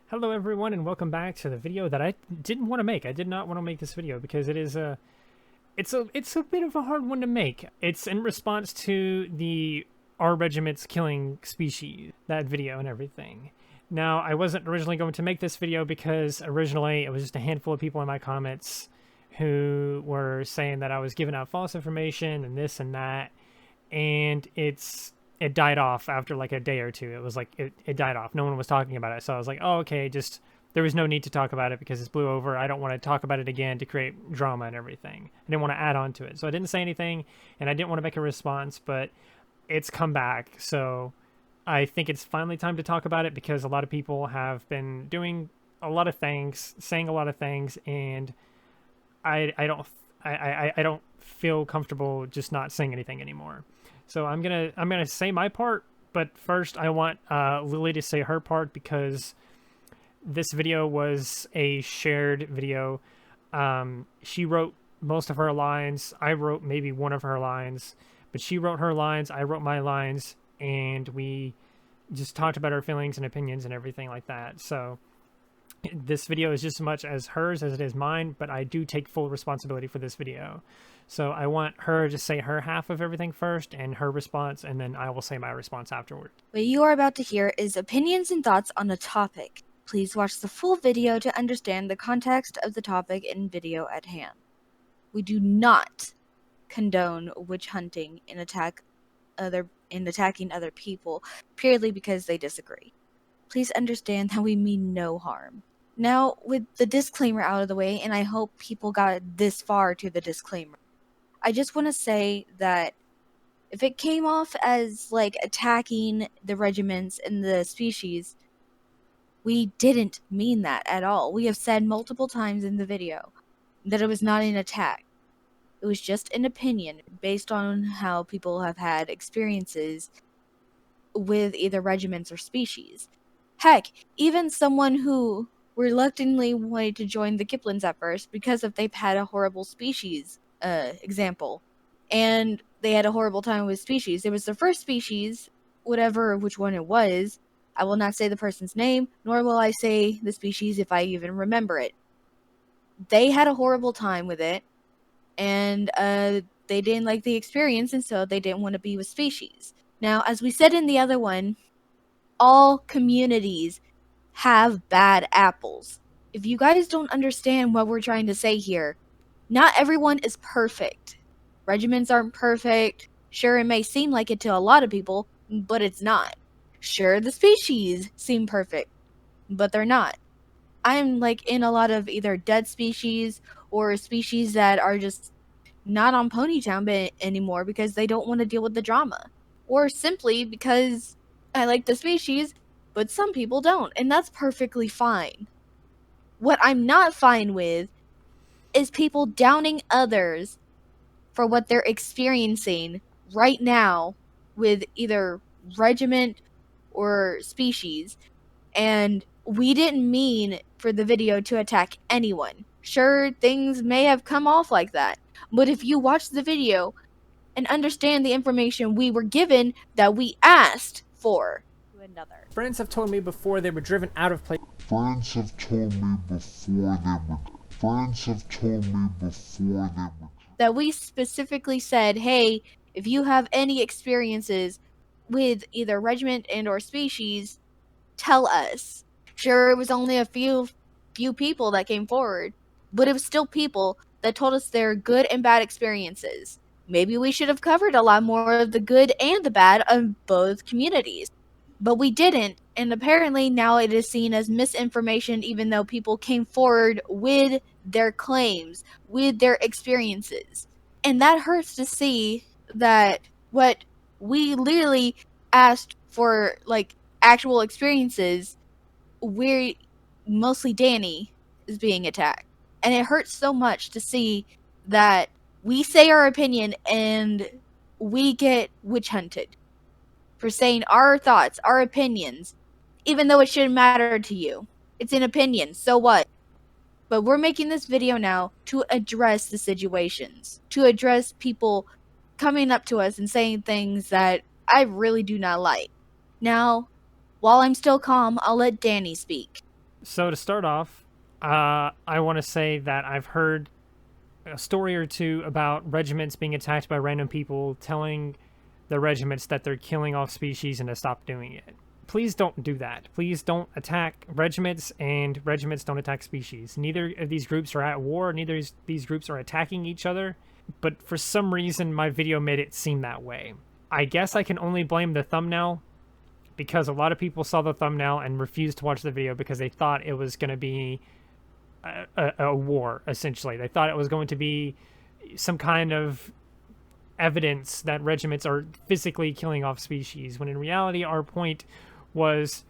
Hello everyone and welcome back to the video that I didn't want to make. I did not want to make this video because it is it's a bit of a hard one to make. It's in response to the our regiment's killing species, that video and everything. Now, I wasn't originally going to make this video because originally it was just a handful of people in my comments who were saying that I was giving out false information and this and that, and it died off after like a day or two. It was like it died off. No one was talking about it. So I was like, oh, okay, just there was no need to talk about it because it's blew over. I don't want to talk about it again to create drama and everything. I didn't want to add on to it. So I didn't say anything and I didn't want to make a response, but it's come back. So I think it's finally time to talk about it because a lot of people have been doing a lot of things, saying a lot of things, and I don't feel comfortable just not saying anything anymore. So I'm gonna say my part, but first I want Lily to say her part because this video was a shared video. She wrote most of her lines. I wrote maybe one of her lines, but she wrote her lines. I wrote my lines, and we just talked about our feelings and opinions and everything like that. So this video is just as much as hers as it is mine, but I do take full responsibility for this video. So I want her to say her half of everything first and her response, and then I will say my response afterward. What you are about to hear is opinions and thoughts on a topic. Please watch the full video to understand the context of the topic and video at hand. We do not condone witch hunting and attacking other people purely because they disagree. Please understand that we mean no harm. Now, with the disclaimer out of the way, and I hope people got this far to the disclaimer, I just want to say that if it came off as like attacking the regiments and the species, we didn't mean that at all. We have said multiple times in the video that it was not an attack. It was just an opinion based on how people have had experiences with either regiments or species. Heck, even someone who reluctantly wanted to join the Kiplins at first because if they've had a horrible species example, and they had a horrible time with species. It was their first species, whatever which one it was. I will not say the person's name, nor will I say the species if I even remember it. They had a horrible time with it, and they didn't like the experience, and so they didn't want to be with species. Now, as we said in the other one, all communities have bad apples. If you guys don't understand what we're trying to say here, not everyone is perfect. Regiments aren't perfect. Sure, it may seem like it to a lot of people, but it's not. Sure, the species seem perfect, but they're not. I'm like in a lot of either dead species or species that are just not on Ponytown anymore because they don't want to deal with the drama. Or simply because I like the species, but some people don't, and that's perfectly fine. What I'm not fine with is people downing others for what they're experiencing right now with either regiment or species. And we didn't mean for the video to attack anyone. Sure, things may have come off like that, but if you watch the video and understand the information we were given that we asked for to another. Friends have told me before they were driven out of place. Friends have told me before they were. Friends have told me before they were. That we specifically said, hey, if you have any experiences with either regiment and or species, tell us. Sure, it was only a few people that came forward, but it was still people that told us their good and bad experiences. Maybe we should have covered a lot more of the good and the bad of both communities. But we didn't, and apparently now it is seen as misinformation even though people came forward with their claims, with their experiences. And that hurts to see that what we literally asked for, like, actual experiences, we're mostly Danny is being attacked. And it hurts so much to see that we say our opinion and we get witch hunted for saying our thoughts, our opinions, even though it shouldn't matter to you. It's an opinion, so what? But we're making this video now to address the situations, to address people coming up to us and saying things that I really do not like. Now, while I'm still calm, I'll let Danny speak. So to start off, I want to say that I've heard a story or two about regiments being attacked by random people telling the regiments that they're killing off species and to stop doing it. Please don't do that. Please don't attack regiments, and regiments don't attack species. Neither of these groups are at war. Neither of these groups are attacking each other. But for some reason, my video made it seem that way. I guess I can only blame the thumbnail, because a lot of people saw the thumbnail and refused to watch the video because they thought it was going to be a war, essentially. They thought it was going to be some kind of evidence that regiments are physically killing off species, when in reality our point was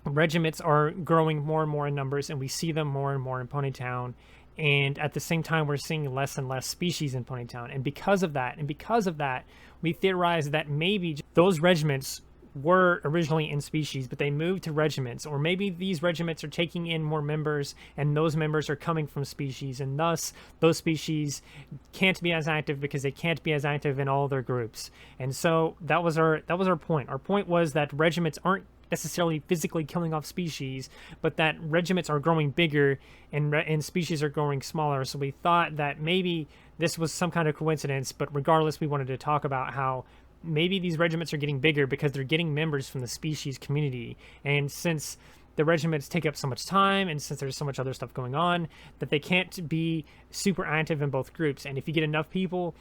regiments are growing more and more in numbers, and we see them more and more in Ponytown, and at the same time we're seeing less and less species in Ponytown. And because of that, we theorized that maybe those regiments were originally in species, but they moved to regiments, or maybe these regiments are taking in more members, and those members are coming from species, and thus those species can't be as active because they can't be as active in all their groups. And so that was our point. Our point was that regiments aren't necessarily physically killing off species, but that regiments are growing bigger and species are growing smaller. So we thought that maybe this was some kind of coincidence, but regardless, we wanted to talk about how maybe these regiments are getting bigger because they're getting members from the species community. And since the regiments take up so much time, and since there's so much other stuff going on, that they can't be super active in both groups. And if you get enough people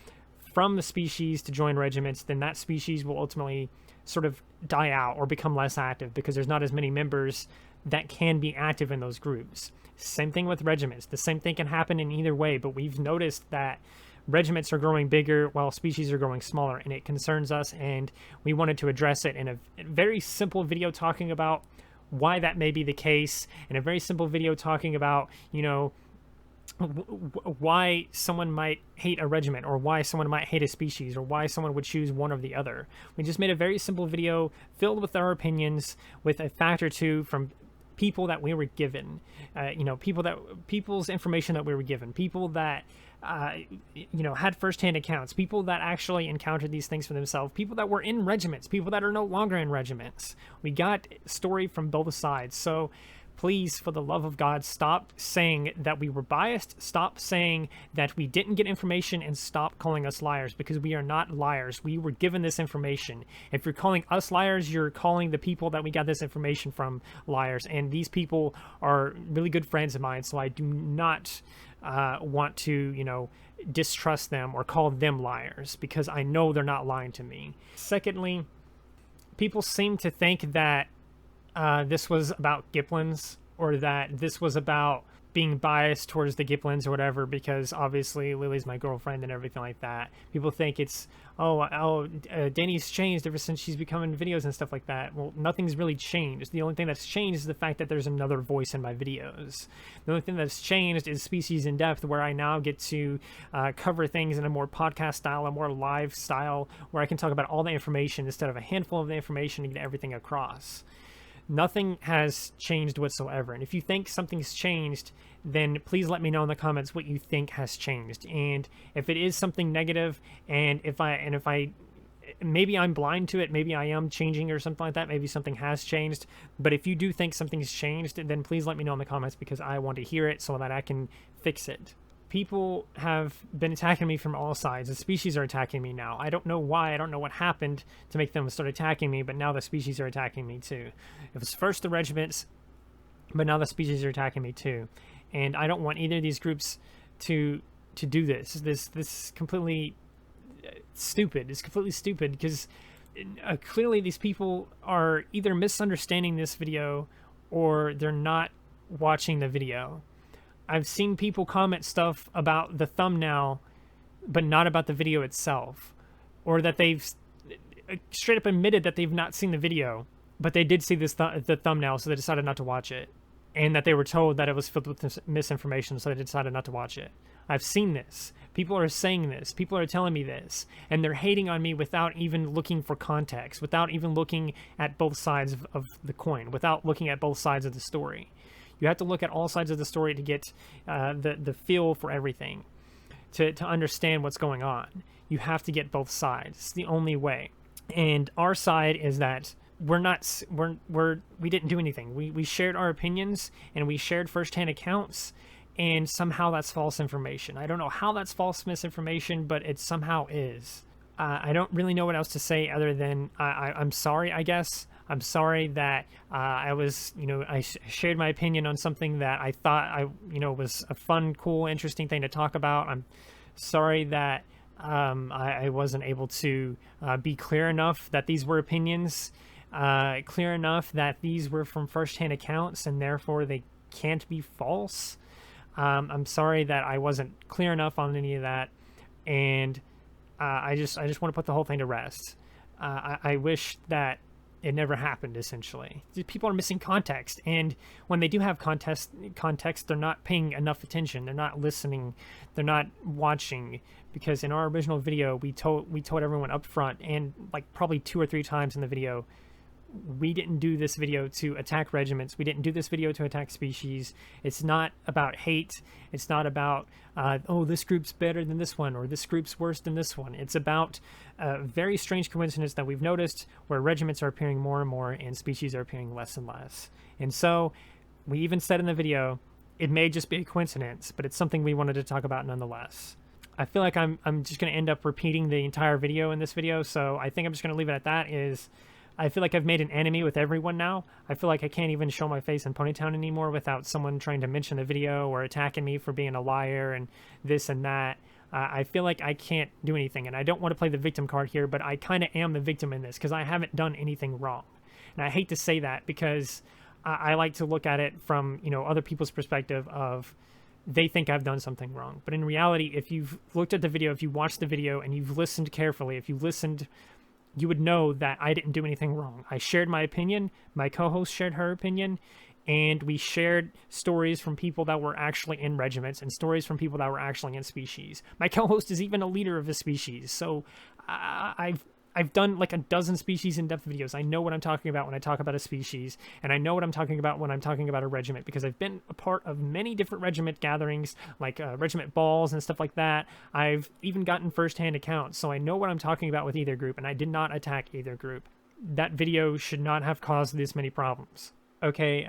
from the species to join regiments, then that species will ultimately sort of die out or become less active because there's not as many members that can be active in those groups. Same thing with regiments. The same thing can happen in either way, but we've noticed that regiments are growing bigger while species are growing smaller, and it concerns us, and we wanted to address it in a very simple video talking about why that may be the case, and a very simple video talking about, you know, why someone might hate a regiment, or why someone might hate a species, or why someone would choose one or the other. We just made a very simple video filled with our opinions, with a fact or two from people that we were given, people's information that we were given, people that had firsthand accounts, people that actually encountered these things for themselves, people that were in regiments, people that are no longer in regiments. We got story from both sides. So please, for the love of God, stop saying that we were biased, stop saying that we didn't get information, and stop calling us liars, because we are not liars. We were given this information. If you're calling us liars, you're calling the people that we got this information from liars, and these people are really good friends of mine, so I do not want to, distrust them or call them liars, because I know they're not lying to me. Secondly, people seem to think that this was about Giplins, or that this was about being biased towards the Giplins or whatever, because obviously Lily's my girlfriend and everything like that. People think it's, Danny's changed ever since she's becoming videos and stuff like that. Well, nothing's really changed. The only thing that's changed is the fact that there's another voice in my videos. The only thing that's changed is Species in Depth, where I now get to cover things in a more podcast style, a more live style, where I can talk about all the information instead of a handful of the information to get everything across. Nothing has changed whatsoever. And if you think something's changed, then please let me know in the comments what you think has changed. And if it is something negative, and if I maybe I'm blind to it, maybe I am changing or something like that, maybe something has changed. But if you do think something's changed, then please let me know in the comments, because I want to hear it so that I can fix it. People have been attacking me from all sides. The species are attacking me now. I don't know why. I don't know what happened to make them start attacking me, but now the species are attacking me too. It was first the regiments, but now the species are attacking me too. And I don't want either of these groups to do this. This is completely stupid. It's completely stupid, because clearly these people are either misunderstanding this video, or they're not watching the video. I've seen people comment stuff about the thumbnail, but not about the video itself. Or that they've straight up admitted that they've not seen the video, but they did see the thumbnail, so they decided not to watch it. And that they were told that it was filled with misinformation, so they decided not to watch it. I've seen this. People are saying this. People are telling me this. And they're hating on me without even looking for context, without even looking at both sides of the coin, without looking at both sides of the story. You have to look at all sides of the story to get the feel for everything, to understand what's going on. You have to get both sides. It's the only way. And our side is that we didn't do anything. We shared our opinions and we shared firsthand accounts, and somehow that's false information. I don't know how that's false misinformation, but it somehow is. I don't really know what else to say other than I'm sorry, I guess. I'm sorry that I shared my opinion on something that I thought was a fun, cool, interesting thing to talk about. I'm sorry that I wasn't able to be clear enough that these were opinions, clear enough that these were from firsthand accounts and therefore they can't be false. I'm sorry that I wasn't clear enough on any of that, and I just want to put the whole thing to rest. I wish that it never happened. Essentially, people are missing context, and when they do have context, they're not paying enough attention. They're not listening. They're not watching. Because in our original video, we told everyone up front, and like probably 2 or 3 times in the video, we didn't do this video to attack regiments. We didn't do this video to attack species. It's not about hate. It's not about, oh, this group's better than this one, or this group's worse than this one. It's about a very strange coincidence that we've noticed where regiments are appearing more and more and species are appearing less and less. And so we even said in the video, it may just be a coincidence, but it's something we wanted to talk about nonetheless. I feel like I'm just going to end up repeating the entire video in this video, so I think I'm just going to leave it at that. I feel like I've made an enemy with everyone now. I feel like I can't even show my face in Ponytown anymore without someone trying to mention the video or attacking me for being a liar and this and that. I feel like I can't do anything, and I don't want to play the victim card here, but I kind of am the victim in this because I haven't done anything wrong. And I hate to say that because I like to look at it from, other people's perspective of they think I've done something wrong. But in reality, if you've looked at the video, if you watched the video and you've listened carefully, if you listened, you would know that I didn't do anything wrong. I shared my opinion, my co-host shared her opinion, and we shared stories from people that were actually in regiments and stories from people that were actually in species. My co-host is even a leader of a species, so I've done like a dozen species in-depth videos. I know what I'm talking about when I talk about a species, and I know what I'm talking about when I'm talking about a regiment, because I've been a part of many different regiment gatherings, like regiment balls and stuff like that. I've even gotten first-hand accounts, so I know what I'm talking about with either group, and I did not attack either group. That video should not have caused this many problems. Okay,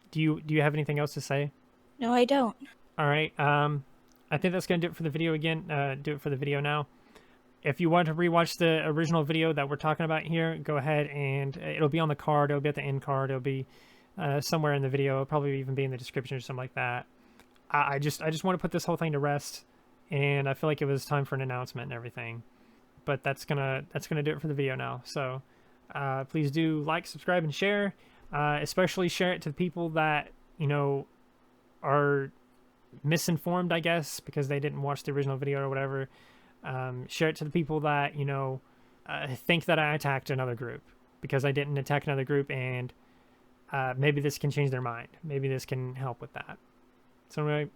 do you have anything else to say? No, I don't. All right, I think that's going to do it for the video again. Do it for the video now. If you want to rewatch the original video that we're talking about here, go ahead and it'll be on the card. It'll be at the end card. It'll be somewhere in the video. It'll probably even be in the description or something like that. I just want to put this whole thing to rest, and I feel like it was time for an announcement and everything. But that's gonna do it for the video now. So please do like, subscribe, and share. Especially share it to the people that are misinformed, I guess, because they didn't watch the original video or whatever. Share it to the people that, think that I attacked another group, because I didn't attack another group, and maybe this can change their mind. Maybe this can help with that. So anyway,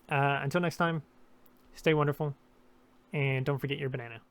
until next time, stay wonderful, and don't forget your banana.